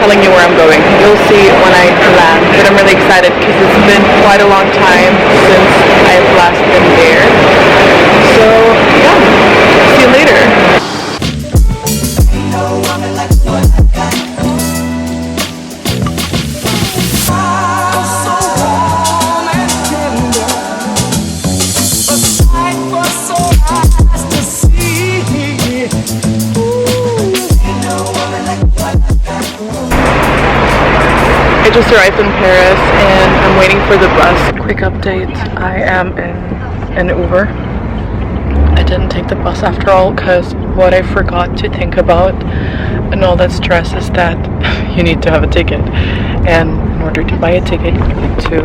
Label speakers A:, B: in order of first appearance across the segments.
A: telling you where I'm going. You'll see when I land, but I'm really excited because it's been quite a long time since I've last been there. So yeah, see you later. I just arrived in Paris and I'm waiting for the bus. Quick update, I am in an Uber. I didn't take the bus after all because what I forgot to think about and all that stress is that you need to have a ticket, and in order to buy a ticket you need to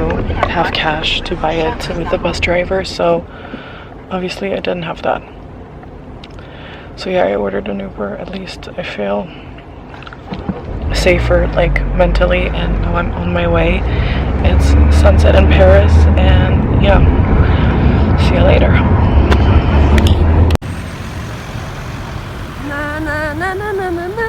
A: have cash to buy it with the bus driver, so obviously I didn't have that. So yeah, I ordered an Uber. At least I feel safer, like mentally, and now I'm on my way. It's sunset in Paris, and yeah, see you later.
B: Na na na na na na na.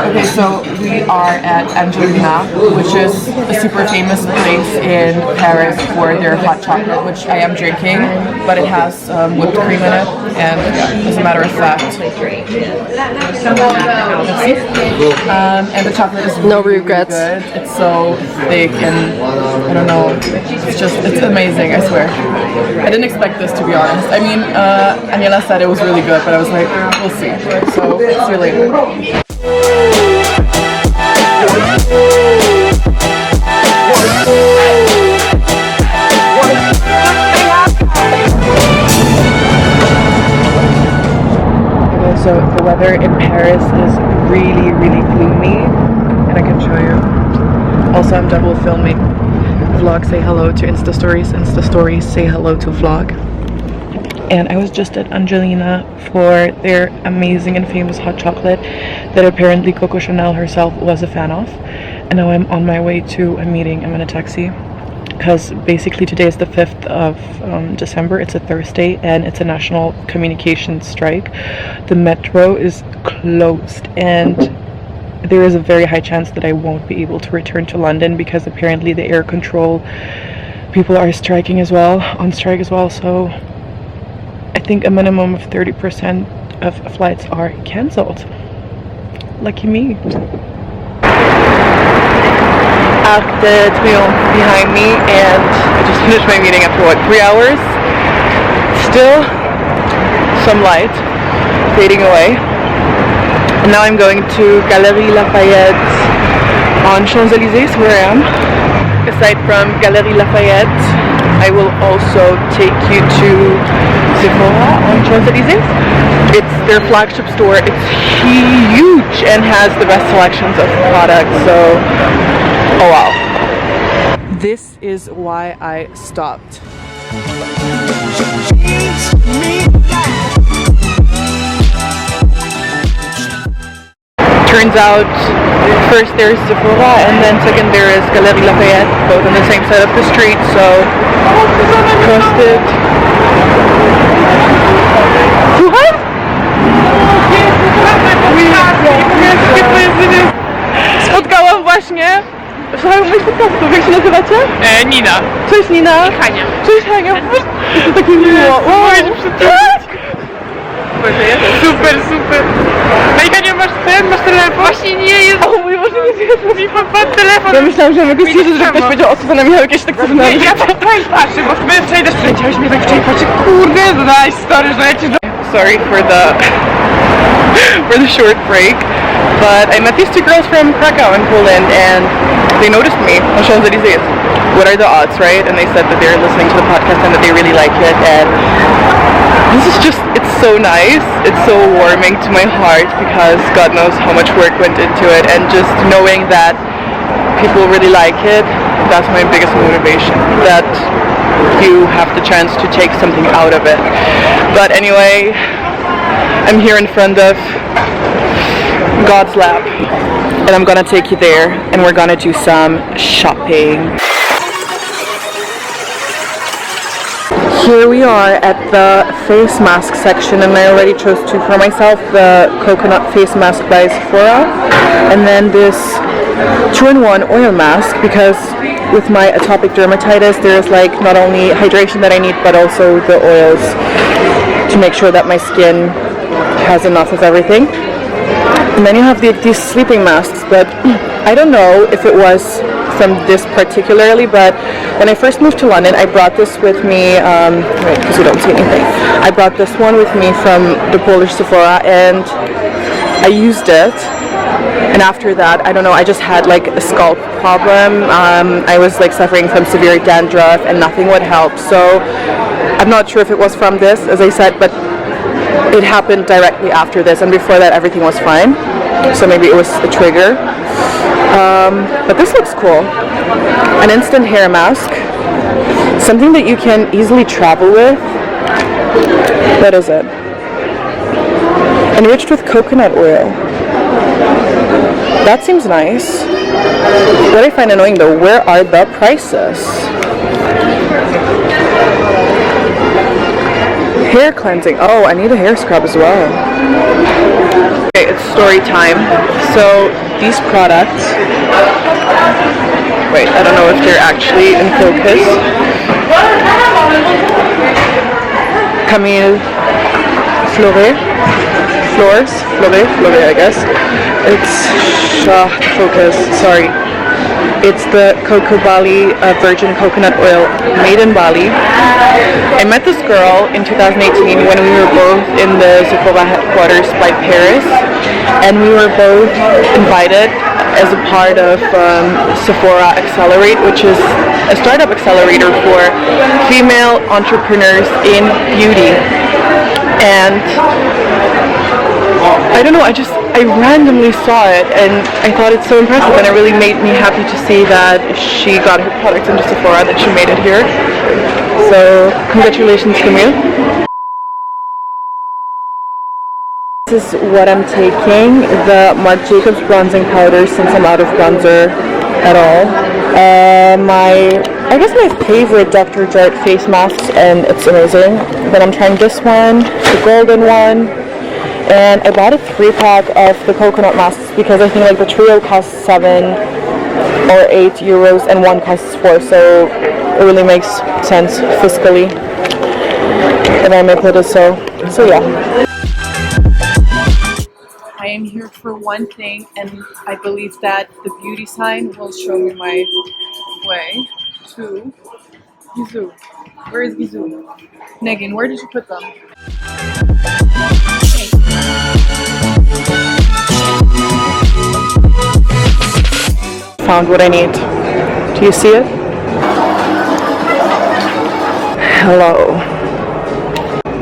A: Okay, so we are at Angelina, which is a super famous place in Paris for their hot chocolate, which I am drinking, but it has whipped cream in it, and as a matter of fact, and the chocolate is
B: No
A: really,
B: regrets.
A: really good. It's so thick and I don't know, it's amazing, I swear. I didn't expect this, to be honest. I mean, Aniela said it was really good, but I was like, we'll see. So, see you later. Okay, so the weather in Paris is really, really gloomy, and I can show you. Also, I'm double filming. Vlog say hello to Insta Stories say hello to vlog. And I was just at Angelina for their amazing and famous hot chocolate that apparently Coco Chanel herself was a fan of. And now I'm on my way to a meeting. I'm in a taxi because basically today is the 5th of December. It's a Thursday and it's a national communications strike. The metro is closed and there is a very high chance that I won't be able to return to London because apparently the air control people are striking as well, on strike as well. So I think a minimum of 30% of flights are cancelled. Lucky me. Arc de Triomphe behind me, and I just finished my meeting after what, 3 hours? Still some light fading away. And now I'm going to Galeries Lafayette on Champs-Élysées, where I am. Aside from Galeries Lafayette, I will also take you to Sephora on Champs-Élysées. It's their flagship store. It's huge and has the best selections of products, so oh wow. This is why I stopped. Turns out, first there's Sephora and then second there is Galeries Lafayette, both on the same side of the street, so trust it. Spotkałam właśnie moich podcastów, jak się nazywacie?
C: Nina.
A: Cześć Nina.
C: I Hania.
A: Cześć Hania. To takie miło.
C: Super, super. No i Hania, masz telefon? Właśnie nie jest.
A: O mój Boże, nie zjadł.
C: Mi pan telefon.
A: Ja myślałam, że mogę stwierdzić, że ktoś powiedział o Susana Michalek, ja się tak
C: Nie, ja tutaj patrzę, bo my wczoraj też przyleciałeś mnie tak wczoraj patrzę, kurde, nice story, że lecisz do...
A: Sorry for the short break, but I met these two girls from Krakow in Poland and they noticed me on Champs-Élysées. what are the odds, right? And they said that they're listening to the podcast and that they really like it, and this is just, it's so nice. It's so warming to my heart because God knows how much work went into it, and just knowing that people really like it, that's my biggest motivation, that you have the chance to take something out of it. But anyway, I'm here in front of God's lab, and I'm gonna take you there, and we're gonna do some shopping. Here we are at the face mask section, and I already chose two for myself, the coconut face mask by Sephora, and then this 2-in-1 oil mask, because with my atopic dermatitis there's like not only hydration that I need, but also the oils to make sure that my skin has enough of everything. And then you have these sleeping masks, but I don't know if it was from this particularly, but when I first moved to London, I brought this with me, right, because we don't see anything. I brought this one with me from the Polish Sephora, and I used it. And after that, I don't know, I just had like a scalp problem. I was like suffering from severe dandruff, and nothing would help. So I'm not sure if it was from this, as I said, but it happened directly after this, and before that everything was fine. So maybe it was a trigger. But this looks cool. An instant hair mask. Something that you can easily travel with. What is it? Enriched with coconut oil. That seems nice. What I find annoying though, where are the prices? Hair cleansing. Oh, I need a hair scrub as well. Okay, it's story time. So these products, wait, I don't know if they're actually in focus. Camille Flore, I guess. It's focus. Sorry. It's the Coco Bali virgin coconut oil made in Bali. I met this girl in 2018 when we were both in the Sephora headquarters by Paris, and we were both invited as a part of Sephora Accelerate, which is a startup accelerator for female entrepreneurs in beauty. And I don't know, I randomly saw it and I thought it's so impressive, and it really made me happy to see that she got her products into Sephora, that she made it here. So congratulations to me. This is what I'm taking, the Marc Jacobs bronzing powder, since I'm out of bronzer at all. I guess my favorite Dr. Jart face masks, and it's amazing. Then I'm trying this one, the golden one, and I bought a 3-pack of the coconut masks because I think like the trio costs 7 or 8 euros and one costs 4, so it really makes sense fiscally. And I may put it so yeah. I am here for one thing, and I believe that the beauty sign will show me my way to Gizou. Where is Gizou? Megan, where did you put them? Found what I need. Do you see it? Hello.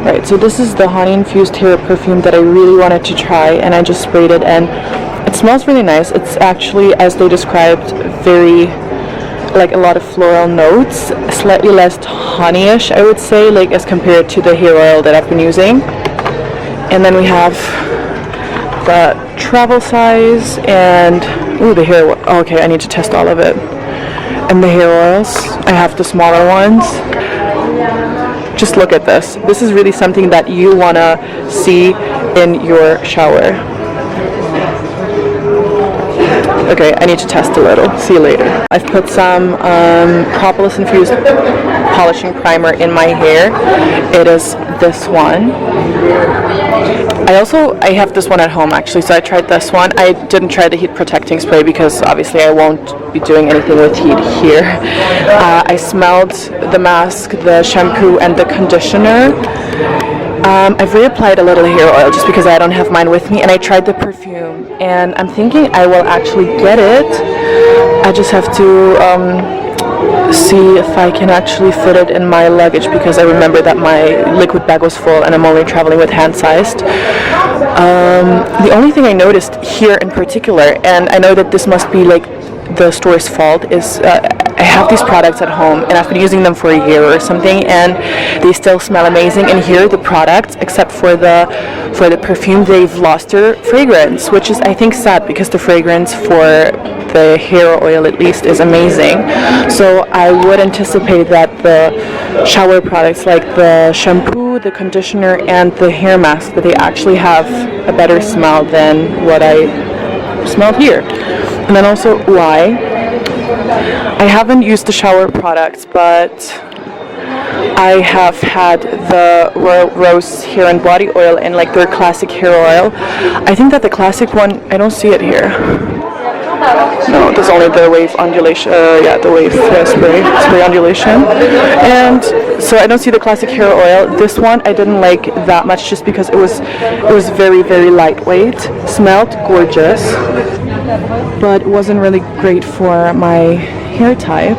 A: Right, so this is the honey infused hair perfume that I really wanted to try, and I just sprayed it, and it smells really nice. It's actually, as they described, very like a lot of floral notes, slightly less honeyish, I would say, like as compared to the hair oil that I've been using. And then we have the travel size, and ooh, the hair oil. Oh, okay, I need to test all of it. And the hair oils, I have the smaller ones. Just look at this. This is really something that you want to see in your shower. Okay, I need to test a little. See you later. I've put some propolis infused polishing primer in my hair. It is this one. I have this one at home actually, so I tried this one. I didn't try the heat protecting spray because obviously I won't be doing anything with heat here. I smelled the mask, the shampoo, and the conditioner. I've reapplied a little hair oil just because I don't have mine with me, and I tried the perfume, and I'm thinking I will actually get it. I just have to see if I can actually fit it in my luggage, because I remember that my liquid bag was full and I'm only traveling with hand-sized. The only thing I noticed here in particular, and I know that this must be like the store's fault, is I have these products at home and I've been using them for a year or something, and they still smell amazing. And here the products, except for the perfume, they've lost their fragrance, which is, I think, sad, because the fragrance for the hair oil at least is amazing. So I would anticipate that the shower products like the shampoo, the conditioner, and the hair mask, that they actually have a better smell than what I smelled here. And then also, why? I haven't used the shower products, but I have had the Royal Rose hair and body oil and like their classic hair oil. I think that the classic one, I don't see it here. No, there's only the wave ondulation, the wave spray ondulation. And so I don't see the classic hair oil. This one I didn't like that much, just because it was very, very lightweight, smelled gorgeous, but it wasn't really great for my hair type.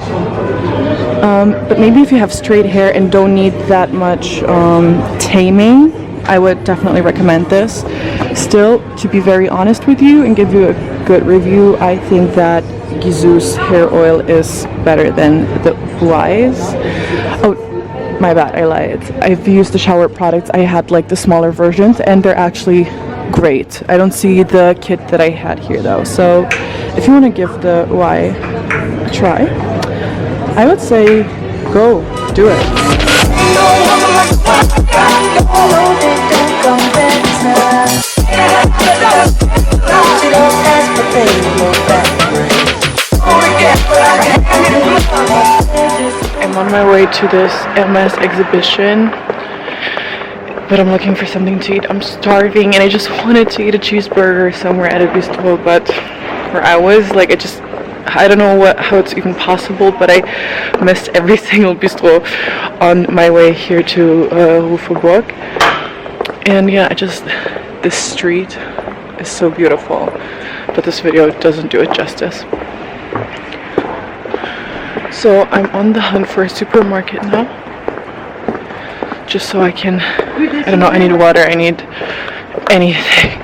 A: But maybe if you have straight hair and don't need that much taming, I would definitely recommend this. Still, to be very honest with you and give you a good review, I think that Gisou's hair oil is better than the Wise. Oh, my bad, I lied. I've used the shower products. I had like the smaller versions, and they're actually great. I don't see the kit that I had here though. So if you want to give the Y a try, I would say go do it. I'm on my way to this MS exhibition, but I'm looking for something to eat. I'm starving and I just wanted to eat a cheeseburger somewhere at a bistro, but where I was, like, I don't know how it's even possible, but I missed every single bistro on my way here to Rufeburg. And yeah, this street is so beautiful, but this video doesn't do it justice. So I'm on the hunt for a supermarket now, just so I can, I don't know, I need water, I need anything.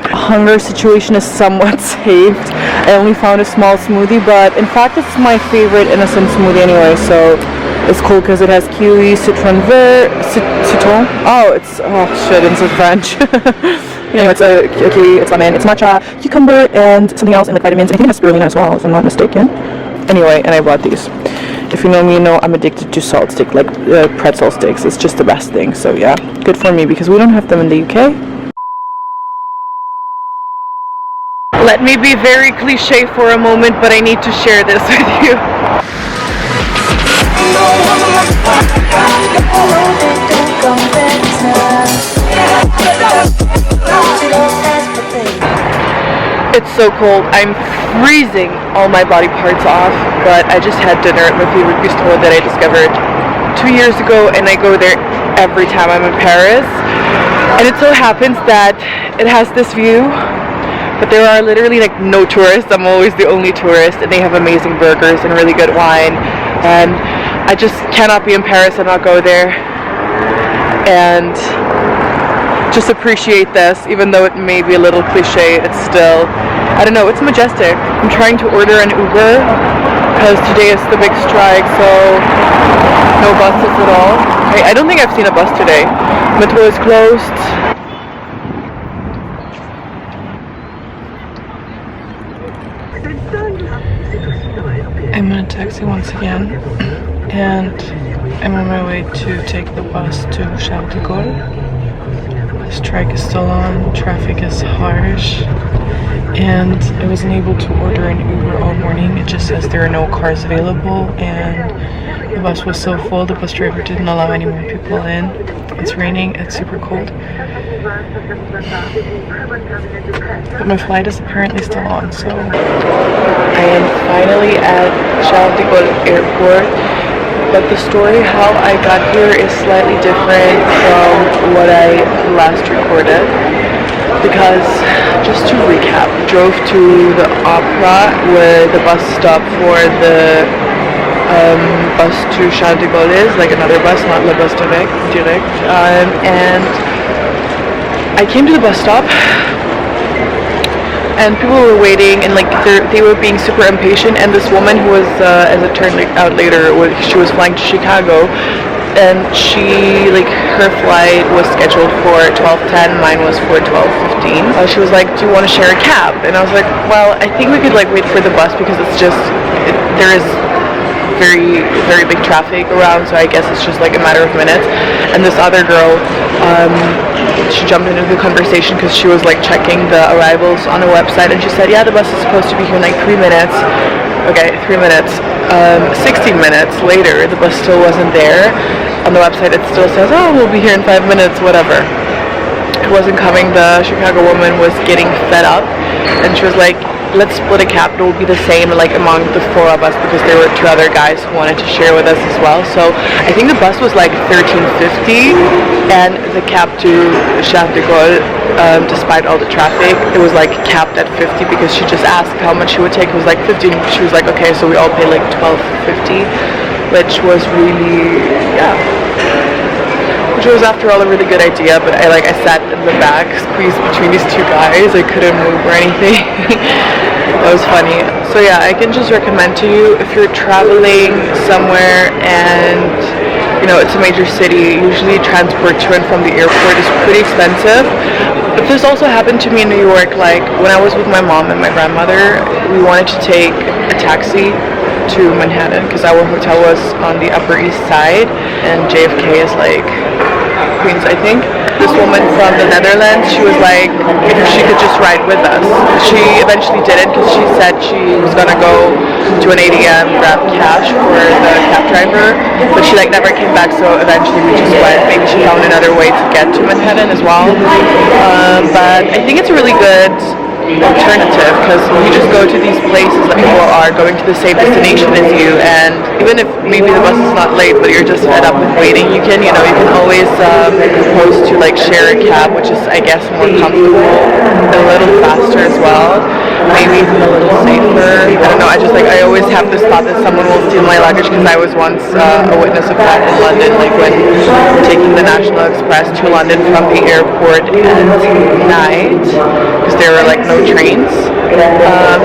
A: Hunger situation is somewhat saved. I only found a small smoothie, but in fact it's my favorite innocent smoothie anyway, so it's cool because it has kiwi, citron vert, citron. It's French. It's a kiwi, it's lemon, it's matcha, cucumber, and something else, and like vitamins. I think it has spirulina as well, if I'm not mistaken. Anyway, and I bought these. If you know me, you know I'm addicted to salt stick, like pretzel sticks. It's just the best thing. So yeah, good for me, because we don't have them in the UK. Let me be very cliche for a moment, but I need to share this with you. It's so cold. I'm freezing all my body parts off, but I just had dinner at my favorite bistro that I discovered 2 years ago, and I go there every time I'm in Paris. And it so happens that it has this view, but there are literally like no tourists. I'm always the only tourist, and they have amazing burgers and really good wine, and I just cannot be in Paris and not go there and just appreciate this. Even though it may be a little cliche, it's still, I don't know, it's majestic. I'm trying to order an Uber because today is the big strike, so no buses at all. I don't think I've seen a bus today. Metro is closed. I'm in a taxi once again, and I'm on my way to take the bus to Charles de Gaulle. The strike is still on, traffic is harsh, and I wasn't able to order an Uber all morning. It just says there are no cars available, and the bus was so full, the bus driver didn't allow any more people in. It's raining, it's super cold. But my flight is apparently still on, so I am finally at Charles de Gaulle Airport. But the story how I got here is slightly different from what I last recorded. because just to recap, drove to the opera where the bus stop for the bus to Charles de Gaulle is, like another bus, not Le Bus Direct. And I came to the bus stop and people were waiting, and like they were being super impatient, and this woman who was, as it turned out later, she was flying to Chicago, and her flight was scheduled for 12:10, mine was for 12:15. She was like, do you want to share a cab? And I was like, well, I think we could like wait for the bus because it's just, there is very, very big traffic around, so I guess it's just like a matter of minutes. And this other girl, she jumped into the conversation because she was like checking the arrivals on a website, and she said, yeah, the bus is supposed to be here in like 3 minutes. Okay, 3 minutes. 16 minutes later, the bus still wasn't there. On the website it still says, oh, we'll be here in 5 minutes, whatever. It wasn't coming. The Chicago woman was getting fed up, and she was like, let's split a cab. It will be the same like among the 4 of us, because there were 2 other guys who wanted to share with us as well. So I think the bus was like $13.50, and the cab to Charles de Gaulle, despite all the traffic, it was like capped at 50 because she just asked how much she would take. It was like 15. She was like, okay, so we all pay like $12.50, which was really, which was after all a really good idea. But I sat in the back, squeezed between these 2 guys. I couldn't move or anything. That was funny. So yeah, I can just recommend to you, if you're traveling somewhere and it's a major city, usually transport to and from the airport is pretty expensive. But this also happened to me in New York. Like when I was with my mom and my grandmother, we wanted to take a taxi to Manhattan because our hotel was on the Upper East Side, and JFK is like Queens, I think. This woman from the Netherlands, she was like, if she could just ride with us. She eventually didn't, because she said she was gonna go to an ATM, grab cash for the cab driver, but she never came back. So eventually we just went. Maybe she found another way to get to Manhattan as well. But I think it's a really good alternative, because you just go to these places that people are going to the same destination as you, and even if maybe the bus is not late but you're just fed up with waiting, you can always propose to share a cab, which is, I guess, more comfortable, a little faster as well, maybe even a little safer. I don't know, I always have this thought that someone will steal my luggage, because I was once a witness of that in London, when taking the National Express to London from the airport at night, because there were no trains.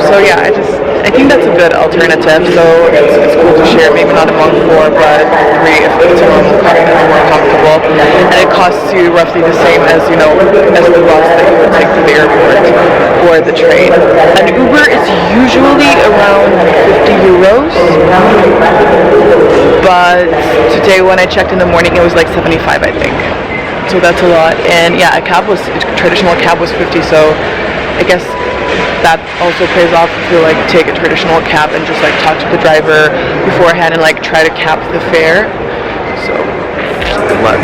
A: So yeah, I think that's a good alternative. So it's cool to share, maybe not among 4, but 3 if it's a normal car that's more comfortable. And it costs you roughly the same as as the bus that you would take to the airport or the train. An Uber is usually around 50 euros, but today when I checked in the morning, it was 75, I think. So that's a lot. And yeah, a traditional cab was 50. So I guess that also pays off if you take a traditional cab and just talk to the driver beforehand and try to cap the fare. So good luck.